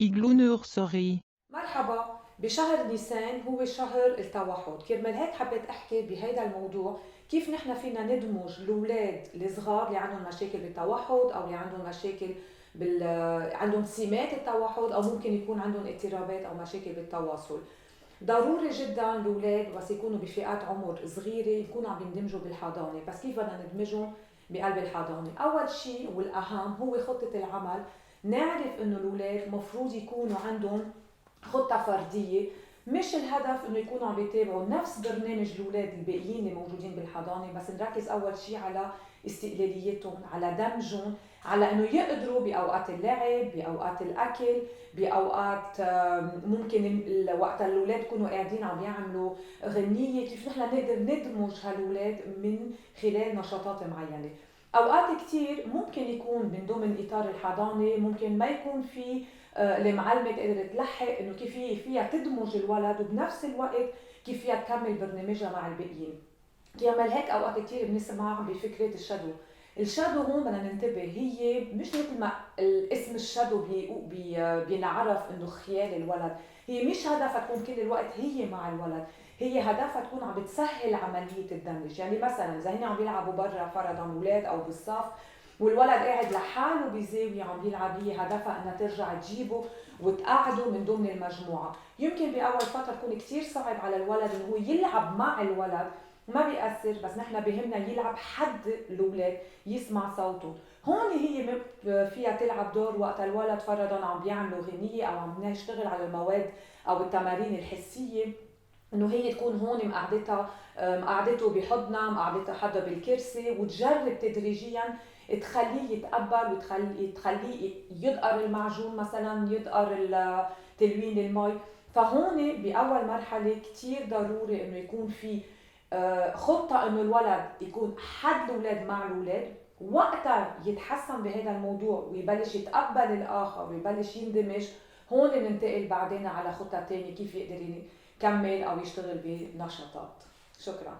Igloo nursery. مرحبا. بشهر نيسان هو شهر التوحد، كرمال هيك حبيت احكي بهيدا الموضوع كيف نحن فينا ندمج الاولاد الصغار اللي عندهم مشاكل بالتوحد او اللي عندهم مشاكل عندهم سمات التوحد او ممكن يكون عندهم اضطرابات او مشاكل بالتواصل. ضروري جدا الاولاد بس يكونوا بفئات عمر صغيره يكونوا عم يندمجوا بالحضانه، بس كيف بدنا ندمجهم بقلب الحضانه؟ اول شيء والاهم هو خطه العمل. نعرف انه الاولاد مفروض يكونوا عندهم خطة فردية، مش الهدف انه يكونوا عم يتابعوا نفس برنامج الاولاد الباقيين اللي موجودين بالحضانه، بس نركز اول شيء على استقلاليتهم، على دمجهم، على انه يقدروا باوقات اللعب، باوقات الاكل، باوقات ممكن وقت الاولاد يكونوا قاعدين عم يعملوا غنيه، كيف نحن نقدر ندمج هالاولاد من خلال نشاطات معينه. اوقات كثير ممكن يكون من ضمن اطار الحضانه ممكن ما يكون في المعلمه قدرت تلحق انه كيف فيها تدمج الولد وبنفس الوقت كيف فيها تكمل برنامجها مع الباقيين. كرمال هيك اوقات كثير بنسمع بفكره الشادو. الشادو هون بدنا ننتبه، هي مش مثل ما الاسم الشادو بينعرف انه خيال الولد، هي مش هدفها تكون كل الوقت هي مع الولد، هي هدفها تكون عم بتسهل عمليه الدمج. يعني مثلا اذا هن عم بيلعبوا برا فرضا اولاد او بالصف والولد قاعد لحاله بزاويه عم بيلعب، هي هدفها انها ترجع تجيبه وتقعده من ضمن المجموعه. يمكن باول فتره يكون كثير صعب على الولد انه هو يلعب مع الولد، ما بيأثر، بس نحن بهمنا يلعب حد الاولاد يسمع صوته. هون هي فيها تلعب دور وقت الولد فرضا عم بيعملوا غنية او عم نشتغل على المواد او التمارين الحسية، انه هي تكون هون مقعدتها مقعدته بحضنها، مقعدتها حدا بالكرسي، وتجرب تدريجيا تخليه يتقبل وتخليه يدقر المعجون مثلا، يدقر تلوين المي. فهون باول مرحله كثير ضروري انه يكون في خطه انه الولد يكون حد الاولاد مع الاولاد، وقتها يتحسن بهذا الموضوع ويبلش يتقبل الاخر ويبلش يندمج، هون ننتقل بعدين على خطه ثانيه كيف يقدر يكمل او يشتغل بنشاطات. شكرا.